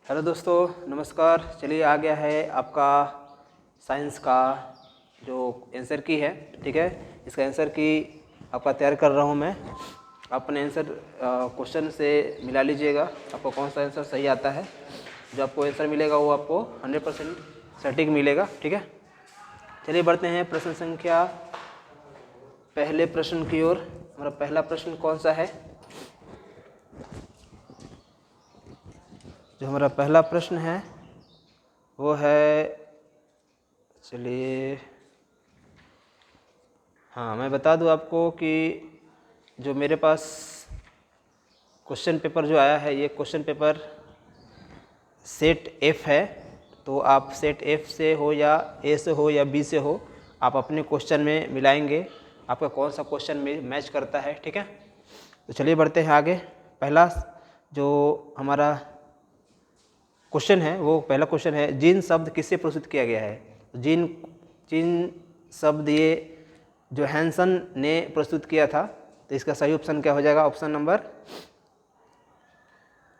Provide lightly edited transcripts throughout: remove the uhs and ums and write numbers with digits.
Hello दोस्तों, नमस्कार। चलिए आ गया है आपका साइंस का जो आंसर की है, ठीक है। इसका आंसर की आपका तैयार कर रहा हूँ मैं। अपने आंसर क्वेश्चन से मिला लीजिएगा, आपको कौन सा आंसर सही आता है। जो आपको आंसर मिलेगा वो आपको 100% सटीक मिलेगा, ठीक है। चलिए बढ़ते हैं प्रश्न संख्या पहले प्रश्न की ओर। हमारा पहला प्रश्न कौन सा है? जो हमारा पहला प्रश्न है वो है, चलिए हाँ मैं बता दूं आपको कि जो मेरे पास क्वेश्चन पेपर जो आया है, ये क्वेश्चन पेपर सेट एफ है। तो आप सेट एफ से हो या ए से हो या बी से हो, आप अपने क्वेश्चन में मिलाएंगे आपका कौन सा क्वेश्चन में मैच करता है, ठीक है। तो चलिए बढ़ते हैं आगे। पहला जो हमारा क्वेश्चन है वो पहला क्वेश्चन है, जीन शब्द किससे प्रस्तुत किया गया है? जीन जीन शब्द ये जो हैंसन ने प्रस्तुत किया था। तो इसका सही ऑप्शन क्या हो जाएगा? ऑप्शन नंबर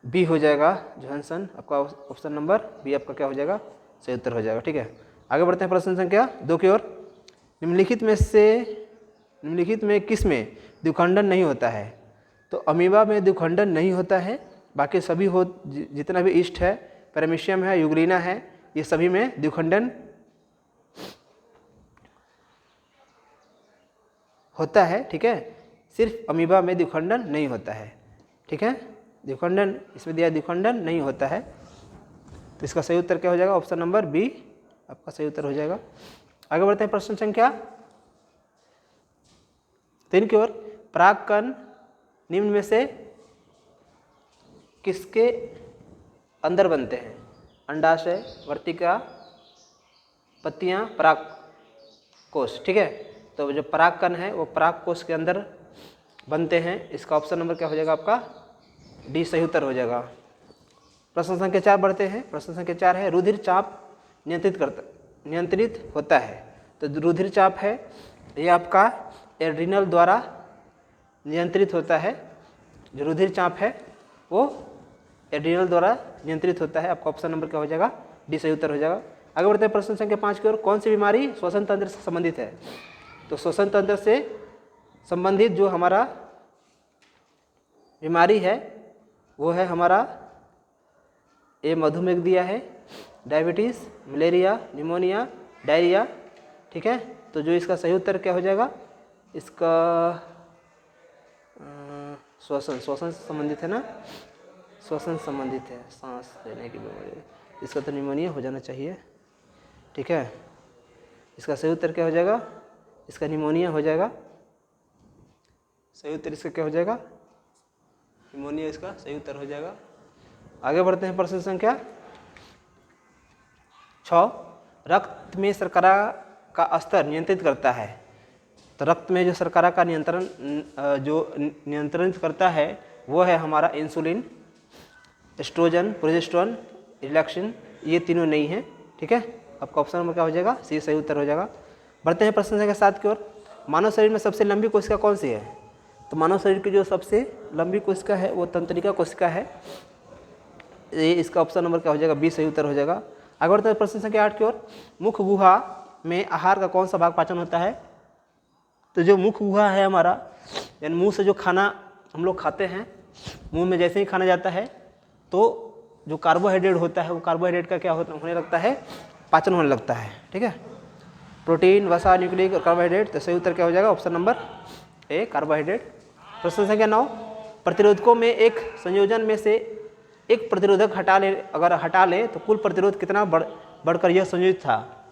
बी हो जाएगा। जो हैंसन आपका ऑप्शन नंबर बी आपका क्या हो जाएगा? सही उत्तर हो जाएगा, ठीक है। आगे बढ़ते हैं प्रश्न संख्या 2 की ओर। निम्नलिखित में किस में द्विखंडन नहीं होता है? तो अमीबा में द्विखंडन नहीं होता है, बाकी सभी हो जितना भी ईस्ट है, पैरामीशियम है, यूग्लिना है, ये सभी में द्विखंडन होता है, ठीक है। सिर्फ अमीबा में द्विखंडन नहीं होता है, ठीक है। द्विखंडन इसमें दिया, द्विखंडन नहीं होता है। तो इसका सही उत्तर क्या हो जाएगा? ऑप्शन नंबर बी आपका सही उत्तर हो जाएगा। आगे बढ़ते हैं प्रश्न संख्या 3 की ओर। परागकण निम्न में से किसके अंदर बनते हैं? अंडाशय, वर्तिका, पत्तियां, परागकोश, ठीक है। तो जो परागकण है वो परागकोश के अंदर बनते हैं। इसका ऑप्शन नंबर क्या हो जाएगा? आपका डी सही उत्तर हो जाएगा। प्रश्न संख्या 4 बढ़ते हैं। प्रश्न संख्या 4 है, रुधिर चाप नियंत्रित होता है। तो रुधिर चाप है ये आपका एड्रिनल द्वारा नियंत्रित होता है। जो रुधिर चाप है वो एड्रिनल द्वारा नियंत्रित होता है। आपका ऑप्शन नंबर क्या हो जाएगा? डी सही उत्तर हो जाएगा। आगे बढ़ते हैं प्रश्न संख्या 5 की ओर। कौन सी बीमारी श्वसन तंत्र से संबंधित है? तो श्वसन तंत्र से संबंधित जो हमारा बीमारी है वो है हमारा ए मधुमेह दिया है, डायबिटीज़, मलेरिया, निमोनिया, डायरिया, ठीक है। तो जो इसका सही उत्तर क्या हो जाएगा? इसका श्वसन से संबंधित है ना, श्वसन संबंधित है, सांस लेने की बीमारी। इसका तो निमोनिया हो जाना चाहिए, ठीक है। इसका सही उत्तर क्या हो जाएगा? इसका निमोनिया हो जाएगा। सही उत्तर इसका क्या हो जाएगा? निमोनिया इसका सही उत्तर हो जाएगा। आगे बढ़ते हैं प्रश्न संख्या 6। रक्त में शर्करा का स्तर नियंत्रित करता है। तो रक्त में जो शर्करा का नियंत्रण करता है वो है हमारा इंसुलिन, एस्ट्रोजन, प्रोजेस्टेरोन, रिलैक्सिन, ये तीनों नहीं है, ठीक है। आपका ऑप्शन नंबर क्या हो जाएगा? सी सही उत्तर हो जाएगा। बढ़ते हैं प्रश्न संख्या 7 की ओर। मानव शरीर में सबसे लंबी कोशिका कौन सी है? तो मानव शरीर की जो सबसे लंबी कोशिका है वो तंत्रिका कोशिका है। ये इसका ऑप्शन नंबर क्या हो जाएगा? बी सही उत्तर हो जाएगा। आगे बढ़ते हैं प्रश्न संख्या 8 की ओर। मुख गुहा में आहार का कौन सा भाग पाचन होता है? तो जो मुख गुहा है हमारा, यानी मुंह से जो खाना हम लोग खाते हैं, मुंह में जैसे ही खाना जाता है तो जो कार्बोहाइड्रेट होता है वो कार्बोहाइड्रेट का क्या होने लगता है? पाचन होने लगता है, ठीक है। प्रोटीन, वसा, न्यूक्लिक और कार्बोहाइड्रेट। तो सही उत्तर क्या हो जाएगा? Option number A carbohydrate. प्रश्न संख्या 9। प्रतिरोधकों में एक संयोजन में से एक प्रतिरोधक हटा ले तो कुल प्रतिरोध कितना बढ़कर यह संयोजित था?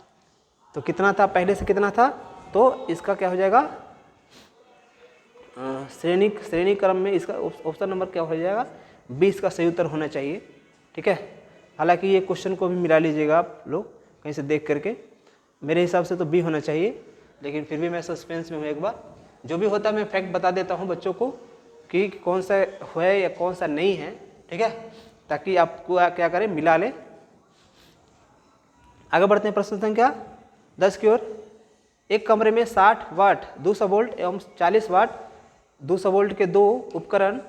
तो कितना था? पहले से कितना था? तो इसका क्या हो जाएगा? श्रेणी क्रम में इसका ऑप्शन नंबर क्या हो जाएगा? 20 का सही उत्तर होना चाहिए, ठीक है। हालांकि ये क्वेश्चन को भी मिला लीजिएगा आप लोग कहीं से देख करके। मेरे हिसाब से तो बी होना चाहिए, लेकिन फिर भी मैं सस्पेंस में हूँ। एक बार जो भी होता है मैं फैक्ट बता देता हूँ बच्चों को कि कौन सा है या कौन सा नहीं है, ठीक है, ताकि आपको क्या करें, मिला लें। आगे बढ़ते हैं प्रश्न संख्या 10 की ओर। एक कमरे में 60 वाट 200 वोल्ट एवं 40 वाट 200 वोल्ट के दो उपकरण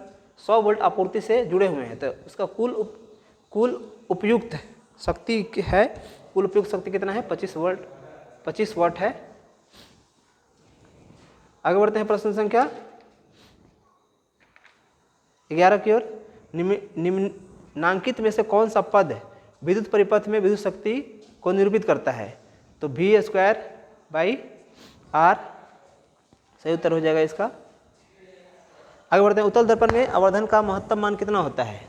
100 वोल्ट आपूर्ति से जुड़े हुए हैं। तो उसका कुल उपयुक्त शक्ति है, कुल उपयुक्त शक्ति कितना है 25 वाट है। आगे बढ़ते हैं प्रश्न संख्या 11 की ओर। निम्नांकित में से कौन सा पद विद्युत परिपथ में विद्युत शक्ति को निरूपित करता है? तो V²/R सही उत्तर हो जाएगा इसका। आगे बढ़ते हैं, उत्तल दर्पण में आवर्धन का महत्तम मान कितना होता है?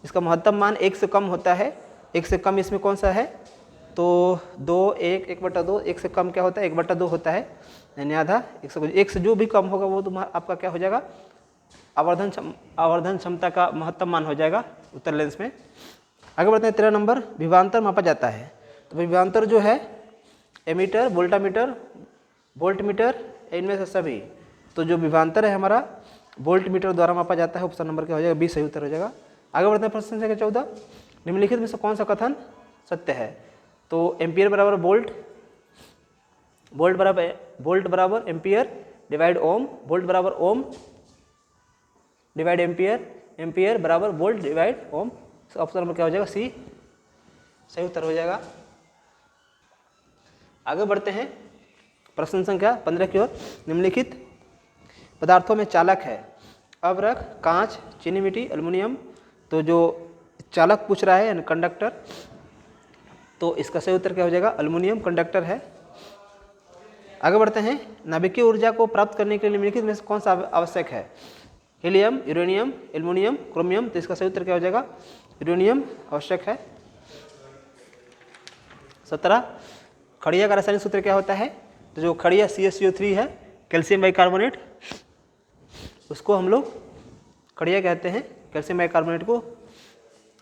इसका महत्तम मान 1 से कम होता है। 1 से कम इसमें कौन सा है? तो 2, 1, 1/2। 1 से कम क्या होता है? 1/2 होता है, यानी आधा। 1 से जो भी कम होगा वो तुम्हारा आपका क्या हो जाएगा? आवर्धन क्षमता का महत्तम मान हो जाएगा उत्तल लेंस में। आगे बढ़ते हैं 13 नंबर, विभवांतर मापा जाता है। तो विभवांतर जो है एमीटर, वोल्टामीटर, वोल्टमीटर, इनमें से सभी। तो जो विभवांतर है हमारा वोल्टमीटर द्वारा मापा जाता है। ऑप्शन नंबर क्या हो जाएगा? 20 सही उत्तर हो जाएगा। आगे बढ़ते हैं प्रश्न संख्या 14, निम्नलिखित में से कौन सा कथन सत्य है? तो एम्पियर बराबर वोल्ट, वोल्ट बराबर एम्पियर डिवाइड ओम, वोल्ट बराबर ओम डिवाइड एम्पियर, एम्पियर बराबर वोल्ट डिवाइड ओम। ऑप्शन नंबर क्या हो जाएगा? सी सही उत्तर हो जाएगा। आगे बढ़ते हैं प्रश्न संख्या 15 की ओर। निम्नलिखित पदार्थों में चालक है अवरक, कांच, चीनी मिट्टी, एल्युमिनियम। तो जो चालक पूछ रहा है यानी कंडक्टर, तो इसका सही उत्तर क्या हो जाएगा? एल्युमिनियम कंडक्टर है। आगे बढ़ते हैं, नाभिकीय ऊर्जा को प्राप्त करने के लिए निम्नलिखित में से कौन सा आवश्यक है? Helium, uranium, aluminium, chromium. तो इसका सही उत्तर क्या हो जाएगा? यूरेनियम आवश्यक है। 17, खड़िया का रासायनिक सूत्र क्या होता है? तो जो खड़िया CaCO3 है, कैल्शियम बाइकार्बोनेट, उसको हम लोग खड़िया कहते हैं, कैल्शियम बाइकार्बोनेट को।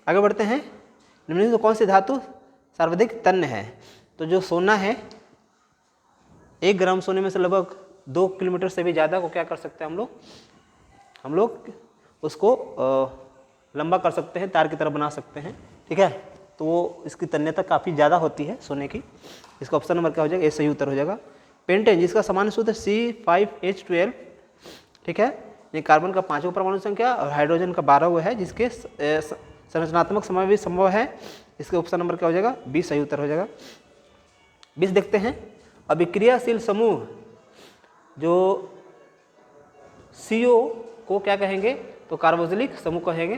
आगे बढ़ते हैं, निम्नलिखित में कौन सी धातु सर्वाधिक तन्य है? तो जो सोना है, 1 ग्राम सोने में से लगभग 2 किलोमीटर से भी ज़्यादा को क्या कर सकते हैं हम लोग उसको लंबा कर सकते हैं, तार की तरह बना सकते हैं। ठीक है, तो वो इसकी तन्यता काफ़ी ज़्यादा होती है सोने की। इसका ऑप्शन नंबर क्या हो जाएगा? ए सही उत्तर हो जाएगा। पेंटेन, जिसका सामान्य सूत्र C5H12, ठीक है, ये कार्बन का 5वां परमाणु संख्या और हाइड्रोजन का 12वां है, जिसके संरचनात्मक समय भी संभव है। इसके ऑप्शन नंबर क्या हो जाएगा? 20 सही उत्तर हो जाएगा। 20 देखते हैं, अभिक्रियाशील समूह जो CO को क्या कहेंगे? तो कार्बोक्सिलिक समूह कहेंगे,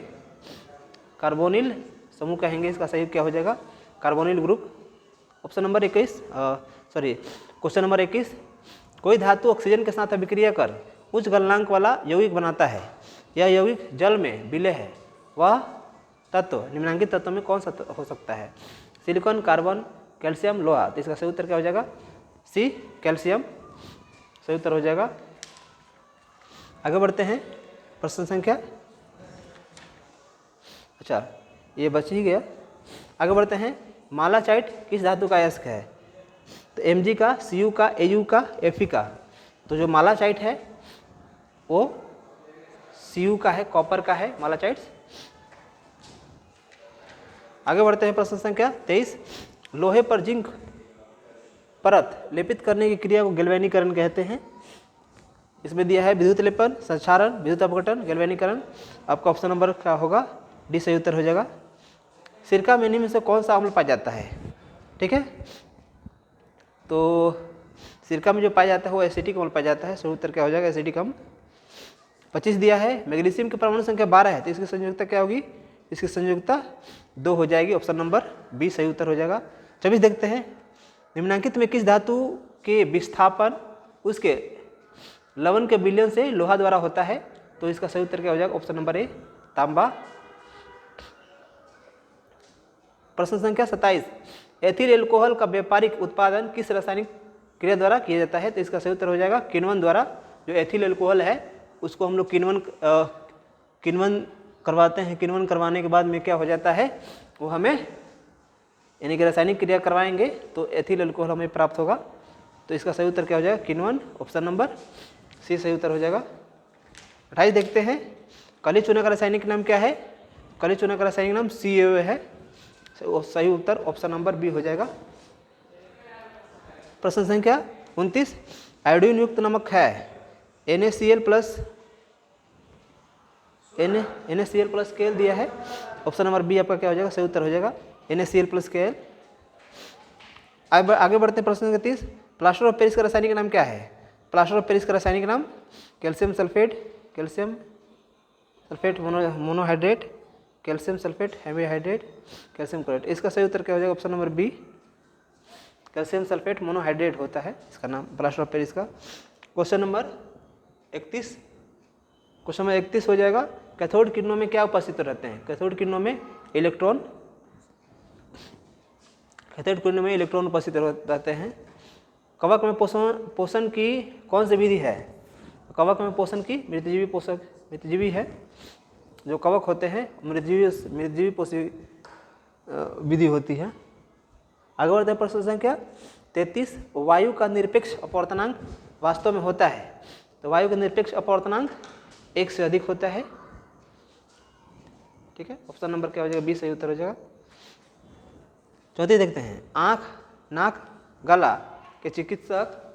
कार्बोनिल समूह कहेंगे। इसका सही क्या हो जाएगा? Carbonyl group. Option number 21, question number 21, कोई धातु ऑक्सीजन के साथ अभिक्रिया कर उच्च गलनांक वाला यौगिक बनाता है। यह यौगिक जल में विलय है, वह तत्व निम्नलिखित तत्वों में कौन सा हो सकता है? सिलिकॉन, कार्बन, कैल्शियम, लोहा। तो इसका सही उत्तर क्या हो जाएगा? सी कैल्शियम सही उत्तर हो जाएगा। आगे बढ़ते हैं, प्रश्न संख्या, अच्छा ये बच ही गया। आगे बढ़ते हैं, मालाचाइट किस धातु का अयस्क है? तो Mg का, Cu का, Au का, Fe का। तो जो मालाचाइट है वो Cu का है, कॉपर का है मालाचाइट्स। आगे बढ़ते हैं, प्रश्न संख्या 23, लोहे पर जिंक परत लेपित करने की क्रिया को गैल्वेनीकरण कहते हैं। इसमें दिया है विद्युत लेपन, संक्षारण, विद्युत अपघटन, गैल्वेनीकरण। आपका ऑप्शन नंबर क्या होगा? डी सही उत्तर हो जाएगा। सिरका में निम्न में से कौन सा अम्ल पाया जाता है? ठीक है, तो सिरका में जो पाया जाता है वो एसिटिक अम्ल पाया जाता है। सही उत्तर क्या हो जाएगा? एसिटिक अम्ल। 25 दिया है, मैग्नीशियम की परमाणु संख्या 12 है, तो इसकी संयोजकता क्या होगी? इसकी संयोजकता 2 हो जाएगी। ऑप्शन नंबर 20 सही उत्तर हो जाएगा। 24 देखते हैं, निम्नांकित में किस धातु के विस्थापन उसके लवण के विलयन से लोहा द्वारा होता है? तो इसका सही उत्तर क्या हो जाएगा? ऑप्शन नंबर ए तांबा। प्रश्न संख्या 27, एथिल एल्कोहल का व्यापारिक उत्पादन किस रासायनिक क्रिया द्वारा किया जाता है? तो इसका सही उत्तर हो जाएगा किण्वन द्वारा। जो एथिल एल्कोहल है उसको हम लोग किण्वन करवाते हैं। किण्वन करवाने के बाद में क्या हो जाता है? वो हमें यानी कि रासायनिक क्रिया करवाएंगे तो एथिल एल्कोहल हमें प्राप्त होगा। तो इसका सही उत्तर क्या हो जाएगा? किण्वन। ऑप्शन नंबर सी सही उत्तर हो जाएगा। 28 देखते हैं, काली चूना का रासायनिक नाम क्या है? काली चूना का रासायनिक नाम CaO है। सही उत्तर ऑप्शन नंबर बी हो जाएगा। प्रश्न संख्या 29, आयोडीन युक्त नमक है NaCl+ NaCl प्लस Kl दिया है। ऑप्शन नंबर बी आपका क्या हो जाएगा, सही उत्तर हो जाएगा NaCl प्लस Kl। आगे बढ़ते हैं प्रश्न संख्या 30। प्लास्टर ऑफ पेरिस का रासायनिक नाम क्या है? प्लास्टर ऑफ पेरिस का रासायनिक नाम calcium sulphate monohydrate, calcium sulphate hemihydrate, calcium chloride. इसका सही उत्तर क्या हो जाएगा, option number B calcium sulphate monohydrate होता है इसका नाम प्लास्टर ऑफ पेरिस का। क्वेश्चन नंबर 31 हो जाएगा। कैथोड किरणों में क्या उपस्थित रहते हैं? कैथोड किरणों में इलेक्ट्रॉन उपस्थित रहते हैं। कवक में पोषण की कौन सी विधि है? कवक में पोषण की मृतजीवी है। जो कवक होते हैं मृतजीवी पोषी विधि होती है। आगे बढ़ते हैं प्रश्न संख्या 33। वायु का निरपेक्ष अपवर्तनांक वास्तव में होता है? तो वायु का निरपेक्ष अपवर्तनांक 1 से अधिक होता है। ठीक है, ऑप्शन नंबर क्या हो जाएगा, बी सही उत्तर हो जाएगा। चौथी देखते हैं। आँख, नाक, गला के चिकित्सक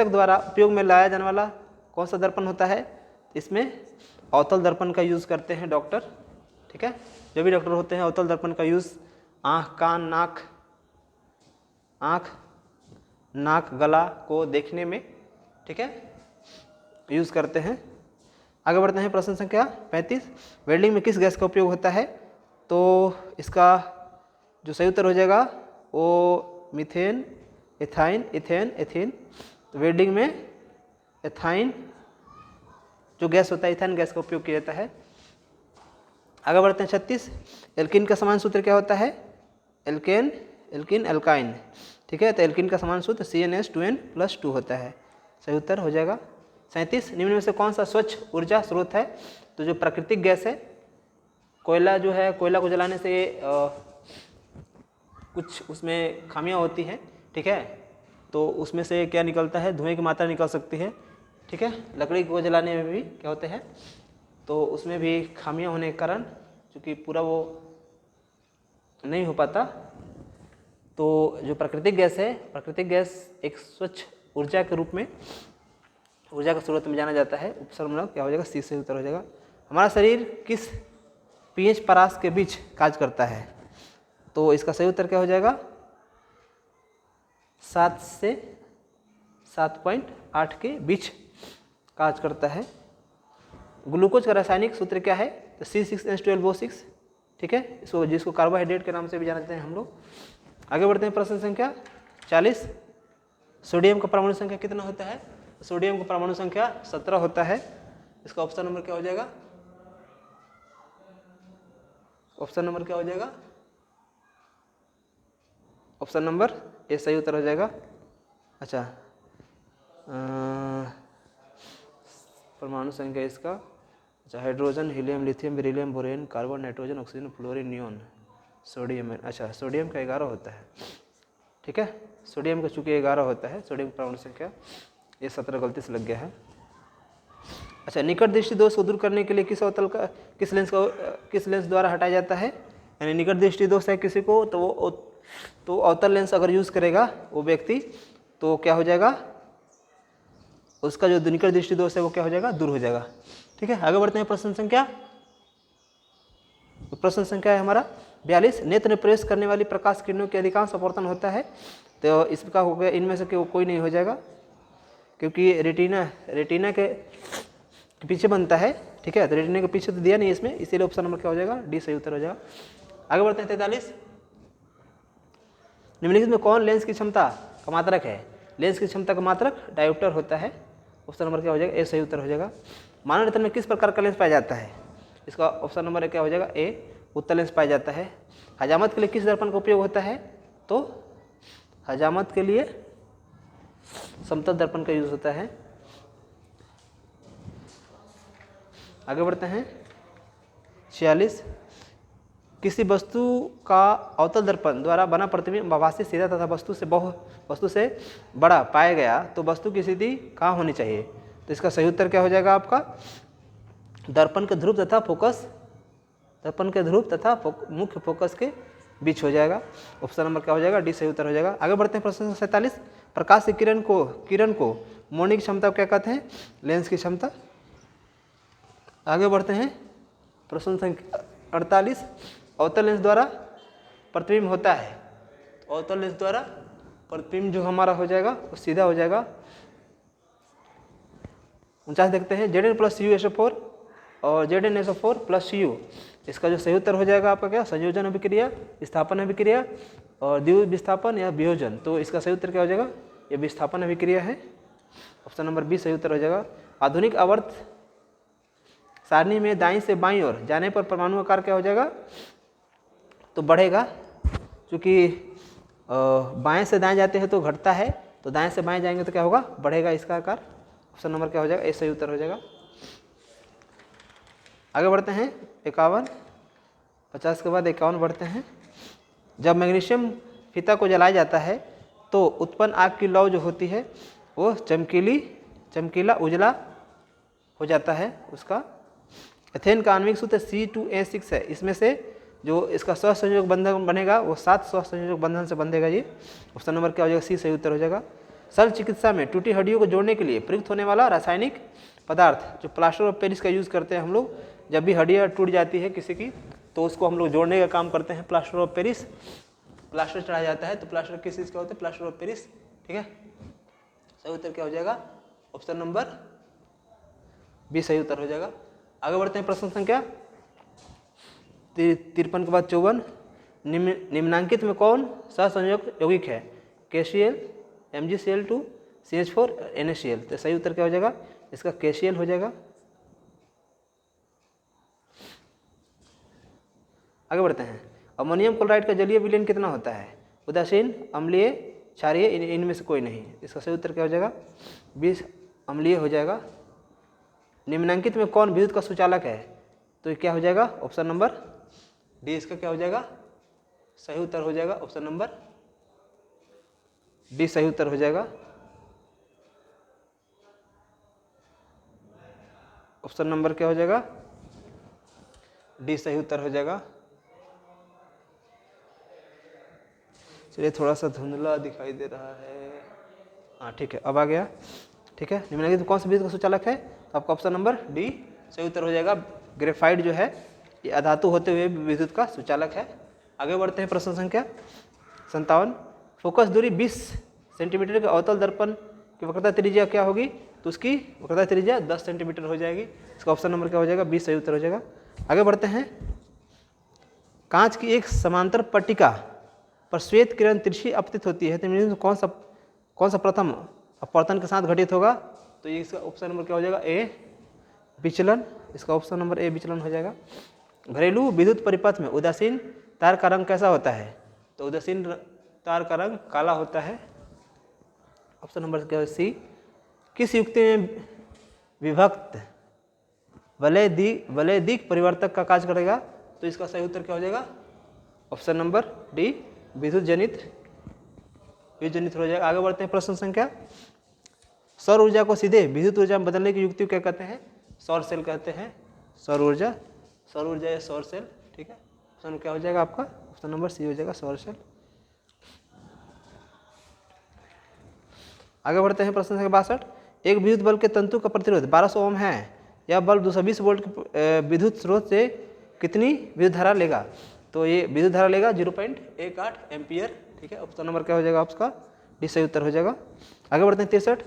द्वारा उपयोग में लाया जाने वाला कौन सा दर्पण होता है? इसमें अवतल दर्पण का यूज़ करते हैं डॉक्टर। ठीक है, जो भी डॉक्टर होते हैं अवतल दर्पण का यूज़ आँख, कान, नाक, गला को देखने में, ठीक है, यूज़ करते हैं। आगे बढ़ते हैं प्रश्न संख्या 35। वेल्डिंग में किस गैस का उपयोग होता है? तो इसका जो सही उत्तर हो जाएगा वो मीथेन, एथेन। तो वेल्डिंग में एथाइन जो गैस होता है, इथाइन गैस का उपयोग किया जाता है। आगे बढ़ते हैं 36। एल्कीन का समान सूत्र क्या होता है? Alkene alkyne. ठीक है, तो एल्कीन का समान सूत्र CnH2n+2 होता है। सही उत्तर हो जाएगा। 37। निम्न में से कौन सा स्वच्छ ऊर्जा स्रोत है? तो जो प्राकृतिक गैस है, कोयला जो है, कोयला को जलाने से कुछ उसमें खामियां होती हैं। ठीक है, तो उसमें से क्या निकलता है, धुएं की मात्रा निकल सकती है। ठीक है, लकड़ी को जलाने में भी क्या होते हैं, तो उसमें भी खामियां होने के कारण चूँकि पूरा वो नहीं हो पाता, तो जो प्राकृतिक गैस है, प्राकृतिक गैस एक स्वच्छ ऊर्जा के रूप में, ऊर्जा के स्रोत में जाना जाता है। उपसर्ग क्या हो जाएगा, सी से उत्तर हो जाएगा। हमारा शरीर किस pH परास के बीच कार्य करता है? तो इसका सही उत्तर क्या हो जाएगा, 7 से 7.8 के बीच कार्य करता है। ग्लूकोज का रासायनिक सूत्र क्या है? तो C6H12O6। ठीक है, इसको जिसको कार्बोहाइड्रेट के नाम से भी जानते हैं हम लोग। आगे बढ़ते हैं प्रश्न संख्या 40। सोडियम का परमाणु संख्या कितना होता है? सोडियम का परमाणु संख्या 17 होता है। इसका ऑप्शन नंबर क्या हो जाएगा, ऑप्शन नंबर क्या हो जाएगा, ऑप्शन नंबर ए सही उत्तर हो जाएगा। अच्छा, परमाणु संख्या इसका, अच्छा, hydrogen, helium, lithium, beryllium, borane, carbon, nitrogen, oxygen, fluorine, neon, sodium. अच्छा, सोडियम का 11 होता है। ठीक है, सोडियम का चूँकि 11 होता है, सोडियम का परमाणु संख्या, ये 17 गलती से लग गया है। अच्छा, निकट दृष्टि दोष को दूर करने के लिए किस लेंस द्वारा हटाया जाता है? यानी निकट दृष्टि दोष है किसी को, तो अवतल लेंस अगर यूज़ करेगा वो व्यक्ति, तो क्या हो जाएगा, उसका जो निकट दृष्टि दोष है वो क्या हो जाएगा, दूर हो जाएगा। ठीक है, आगे बढ़ते हैं प्रश्न संख्या है हमारा 42। नेत्र में प्रवेश करने वाली प्रकाश किरणों के अधिकांश अपवर्तन होता है। तो इसका हो गया, इनमें से कोई नहीं हो जाएगा, क्योंकि रेटिना के पीछे बनता है। ठीक है, तो रेटिना के पीछे तो दिया नहीं इसमें, इसीलिए ऑप्शन नंबर क्या हो जाएगा, डी सही उत्तर हो जाएगा। आगे बढ़ते हैं 43। निम्नलिखित में कौन लेंस की क्षमता का मात्रक है? लेंस की क्षमता का मात्रक डायोप्टर होता है। ऑप्शन नंबर क्या हो जाएगा, ए सही उत्तर हो जाएगा। मानव नेत्र में किस प्रकार का लेंस पाया जाता है? इसका ऑप्शन नंबर क्या हो जाएगा, ए उत्तल लेंस पाया जाता है। हजामत के लिए किस दर्पण का उपयोग होता है? तो हजामत के लिए समतल दर्पण का यूज होता है। आगे बढ़ते हैं 46। किसी वस्तु का अवतल दर्पण द्वारा बना प्रतिबिंब आभासी सीधा तथा वस्तु से बड़ा पाया गया तो वस्तु की स्थिति कहाँ होनी चाहिए? तो इसका सही उत्तर क्या हो जाएगा आपका, दर्पण के ध्रुव तथा मुख्य फोकस के बीच हो जाएगा। ऑप्शन नंबर क्या हो जाएगा, डी सही उत्तर हो जाएगा। आगे बढ़ते हैं प्रश्न 47। प्रकाश की किरण को मोड़ने की क्षमता क्या कहते हैं? लेंस की क्षमता। आगे बढ़ते हैं। प्रश्न संख्या 48, अवतल लेंस द्वारा प्रतिबिंब होता है। अवतल लेंस द्वारा प्रतिबिंब जो हमारा हो जाएगा वो सीधा हो जाएगा। 49 देखते हैं, Zn प्लस यू SO4 और Zn SO4 प्लस यू, इसका जो सही उत्तर हो जाएगा आपका क्या, संयोजन अभिक्रिया, विस्थापन अभिक्रिया और द्वितीय विस्थापन या वियोजन। तो इसका सही उत्तर क्या हो जाएगा, ये विस्थापन अभिक्रिया है। ऑप्शन नंबर बी सही उत्तर हो जाएगा। आधुनिक आवर्त सारणी में दाईं से बाईं ओर जाने पर परमाणु आकार क्या हो जाएगा, तो बढ़ेगा। क्योंकि बाएं से दाएं जाते हैं तो घटता है, तो दाएं से बाएं जाएंगे तो क्या होगा, बढ़ेगा इसका आकार। ऑप्शन नंबर क्या हो जाएगा, ए सही उत्तर हो जाएगा। आगे बढ़ते हैं 51, 50 के बाद 51 बढ़ते हैं। जब मैग्नीशियम फीता को जलाया जाता है तो उत्पन्न आग की लौ जो होती है वो चमकीला उजला हो जाता है उसका। एथेन का आणविक सूत्र C2A6 है। इसमें से जो इसका सहसंयोजक बंधन बनेगा वो 7 सहसंयोजक बंधन से बंधेगा ये। ऑप्शन नंबर क्या हो जाएगा, सी सही उत्तर हो जाएगा। शल्य चिकित्सा में टूटी हड्डियों को जोड़ने के लिए प्रयुक्त होने वाला रासायनिक पदार्थ जो प्लास्टर ऑफ पेरिस का यूज़ करते हैं हम लोग। जब भी हड्डियाँ टूट जाती है किसी की तो उसको हम लोग जोड़ने का काम करते हैं, प्लास्टर ऑफ पेरिस। प्लास्टर चढ़ाया जाता है तो प्लास्टर किस चीज़ का होता है, प्लास्टर ऑफ पेरिस। ठीक है, सही उत्तर क्या हो जाएगा, ऑप्शन नंबर बी सही उत्तर हो जाएगा। आगे बढ़ते हैं प्रश्न संख्या 53 के बाद 54, निम्नांकित में कौन सहसंयोजक यौगिक है, KCl, MgCl2, CH4, NaCl। तो सही उत्तर क्या हो जाएगा, इसका KCl हो जाएगा। आगे बढ़ते हैं। अमोनियम क्लोराइड का जलीय विलयन कितना होता है, उदासीन, अम्लीय, क्षारीय, इनमें से कोई नहीं। इसका सही उत्तर क्या हो जाएगा, 20 अम्लीय हो जाएगा। निम्नांकित में कौन विद्युत का सुचालक है, तो ये क्या हो जाएगा, ऑप्शन नंबर डी इसका क्या हो जाएगा, सही उत्तर हो जाएगा। ऑप्शन नंबर डी सही उत्तर हो जाएगा। ऑप्शन नंबर क्या हो जाएगा, डी सही उत्तर हो जाएगा। चलिए थोड़ा सा धुंधला दिखाई दे रहा है, हाँ ठीक है अब आ गया। ठीक है, निम्नलिखित में कौन सा विद्युत का सुचालक है, तो आपका ऑप्शन नंबर डी सही उत्तर हो जाएगा। ग्रेफाइट जो है ये अधातु होते हुए विद्युत का सुचालक है। आगे बढ़ते हैं प्रश्न संख्या 57, फोकस दूरी 20 सेंटीमीटर के अवतल दर्पण की वक्रता त्रिज्या क्या होगी, तो उसकी वक्रता त्रिज्या 10 सेंटीमीटर हो जाएगी। इसका ऑप्शन नंबर क्या हो जाएगा, 20 सही उत्तर हो जाएगा। आगे बढ़ते हैं। कांच की एक समांतर पट्टिका पर श्वेत किरण तिरछी अपतित होती है, तो कौन सा प्रथम अपवर्तन के साथ घटित होगा, तो ये इसका ऑप्शन नंबर क्या हो जाएगा, ए विचलन। इसका ऑप्शन नंबर ए विचलन हो जाएगा। घरेलू विद्युत परिपथ में उदासीन तार का रंग कैसा होता है, तो उदासीन तार का रंग काला होता है। ऑप्शन नंबर क्या है, सी। किस युक्ति में विभक्त वलय दिक् परिवर्तक का कार्य करेगा, तो इसका सही उत्तर क्या हो जाएगा, ऑप्शन नंबर डी विद्युत जनित हो जाएगा। आगे बढ़ते हैं प्रश्न संख्या, सौर ऊर्जा को सीधे विद्युत ऊर्जा में बदलने की युक्ति क्या कहते हैं, सौर सेल कहते हैं। सौर ऊर्जा या सौर सेल। ठीक है, ऑप्शन क्या हो जाएगा आपका, ऑप्शन नंबर सी हो जाएगा, सौर सेल। आगे बढ़ते हैं प्रश्न संख्या 62, एक विद्युत बल्ब के तंतु का प्रतिरोध 1200 ओम है, यह बल्ब 220 वोल्ट के विद्युत स्रोत से कितनी विद्युत धारा लेगा, तो ये विद्युत धारा लेगा 0.18 एम्पियर। ठीक है, ऑप्शन नंबर क्या हो जाएगा आपका, डी सही उत्तर हो जाएगा। आगे बढ़ते हैं 63,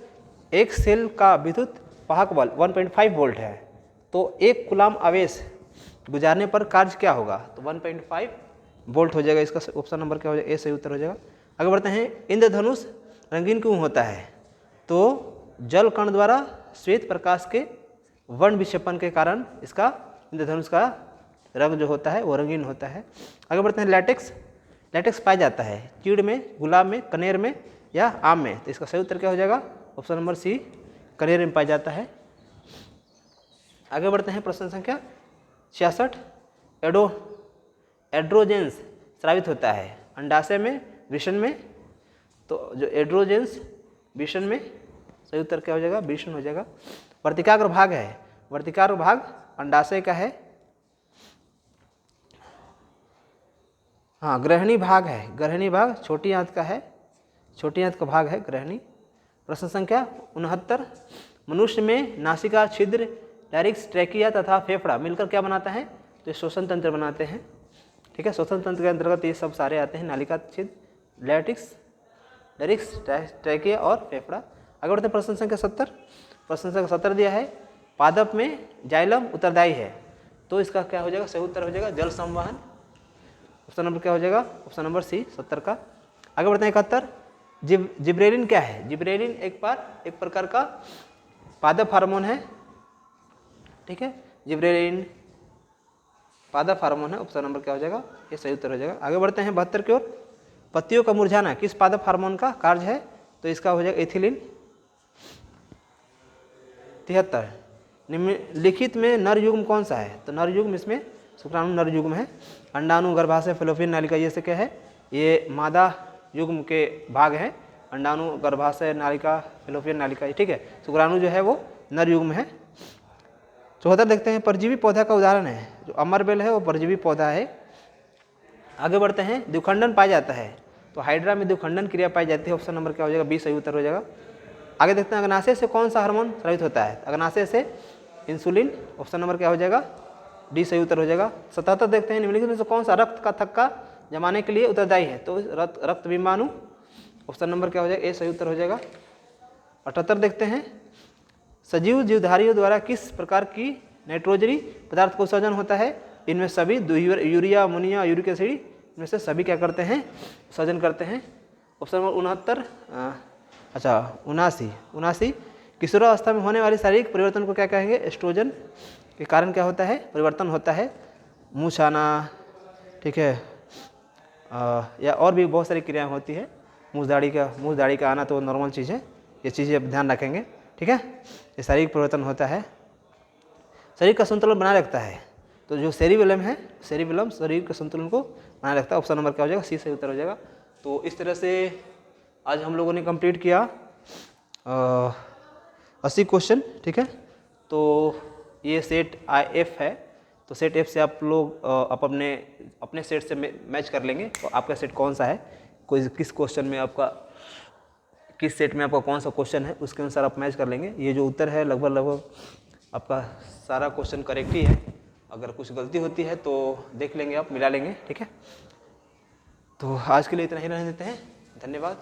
एक सेल का विद्युत वाहक बल 1.5 वोल्ट है, तो एक कूलाम आवेश गुजारने पर कार्य क्या होगा, तो 1.5 वोल्ट हो जाएगा। इसका ऑप्शन नंबर क्या हो जाएगा, ए सही उत्तर हो जाएगा। आगे बढ़ते हैं, इंद्रधनुष रंगीन क्यों होता है, तो जल कण द्वारा श्वेत प्रकाश के वर्ण विक्षेपण के कारण इसका इंद्रधनुष का रंग जो होता है वो रंगीन होता है। आगे बढ़ते हैं, लैटेक्स पाया जाता है चीड़ में, गुलाब में, कनेर में या आम में, तो इसका सही उत्तर क्या हो जाएगा, ऑप्शन नंबर सी कनेर में पाया जाता है। आगे बढ़ते हैं प्रश्न संख्या 66, एड्रोजेंस स्रावित होता है अंडाशय में, वृषण में, तो जो एड्रोजेंस वृषण में, सही उत्तर क्या हो जाएगा, वृषण हो जाएगा। वर्तिकाग्र भाग है, वर्तिकाग्र भाग अंडाशय का है। हाँ, ग्रहणी भाग है, ग्रहणी भाग छोटी आंत का है, छोटी आंत का भाग है ग्रहणी। प्रश्न संख्या 69, मनुष्य में नासिका छिद्र लैरिक्स, ट्रैकिया तथा फेफड़ा मिलकर क्या बनाता है? तो ये श्वसन तंत्र बनाते हैं। ठीक है, श्वसन तंत्र के अंतर्गत ये सब सारे आते हैं, नालिका छिद्र, लैरिक्स, ट्रैकिया और फेफड़ा। आगे बढ़ते हैं प्रश्न संख्या 70। प्रश्न संख्या 70 दिया है पादप में जाइलम उत्तरदायी है, तो इसका क्या हो जाएगा? सही उत्तर हो जाएगा जल संवहन। ऑप्शन नंबर क्या हो जाएगा? ऑप्शन नंबर सी 70 का। आगे बढ़ते हैं 71। जिब्रेलिन क्या है? जिब्रेलिन एक प्रकार का पादप हार्मोन है। ठीक है, जिब्रेलिन पादप हार्मोन है। ऑप्शन नंबर क्या हो जाएगा? ये सही उत्तर हो जाएगा। आगे बढ़ते हैं 72 की ओर। पत्तियों का मुरझाना किस पादप हार्मोन का कार्य है? तो इसका हो जाएगा एथिलीन। 73। निम्नलिखित में नर युग्म कौन सा है? तो नर युग्म इसमें शुक्राणु नर युग्म है। अंडाणु, गर्भाशय, फैलोपियन नालिका, ये से क्या है? ये मादा युग्म के भाग हैं। अंडाणु, गर्भाशय नालिका, फैलोपियन नालिका, ठीक है। शुक्राणु जो है वो नर युग्म है। 74 देखते हैं परजीवी पौधा का उदाहरण है, जो अमरबेल है वो परजीवी पौधा है। आगे बढ़ते हैं द्विखंडन पाया जाता है, तो हाइड्रा में द्विखंडन क्रिया पाई जाती है। ऑप्शन नंबर क्या हो जाएगा? बी सही उत्तर हो जाएगा। आगे देखते हैं अग्नाशय से कौन सा हार्मोन स्रावित होता है? अग्नाशय से इंसुलिन। ऑप्शन नंबर क्या हो जाएगा? डी सही उत्तर हो जाएगा। 77 देखते हैं निम्नलिखित में से कौन सा रक्त का थक्का जमाने के लिए उत्तरदायी है? तो रक्त बिंबाणु। ऑप्शन नंबर क्या हो जाएगा? ए सही उत्तर हो जाएगा। 78 देखते हैं सजीव जीवधारियों द्वारा किस प्रकार की नाइट्रोजनी पदार्थ को उत्सर्जन होता है? इनमें सभी यूरिया, अमोनिया, यूरिक एसिड, इनमें से सभी क्या करते हैं? उत्सर्जन करते हैं। ऑप्शन नंबर 79 किशोरावस्था में होने वाली शारीरिक परिवर्तन को क्या कहेंगे? एस्ट्रोजन के कारण क्या होता है? परिवर्तन होता है। मुँह छाना, ठीक है, या और भी बहुत सारी क्रियाएं होती है। मुँह दाढ़ी का आना तो नॉर्मल चीज़ है, ये चीज़ें आप ध्यान रखेंगे। ठीक है, ये शारीरिक परिवर्तन होता है। शरीर का संतुलन बनाए रखता है, तो जो सेरिबेलम है, सेरिबेलम शरीर के संतुलन को बनाए रखता है। ऑप्शन नंबर क्या हो जाएगा? सी सही उत्तर हो जाएगा। तो इस तरह से आज हम लोगों ने कंप्लीट किया 80 क्वेश्चन। ठीक है, तो ये सेट एफ है, तो सेट एफ से आप लोग आप अपने सेट से मैच कर लेंगे तो आपका सेट कौन सा है, कोई किस क्वेश्चन में आपका, किस सेट में आपका कौन सा क्वेश्चन है, उसके अनुसार आप मैच कर लेंगे। ये जो उत्तर है लगभग आपका सारा क्वेश्चन करेक्ट ही है। अगर कुछ गलती होती है तो देख लेंगे, आप मिला लेंगे। ठीक है, तो आज के लिए इतना ही रहने देते हैं। धन्यवाद।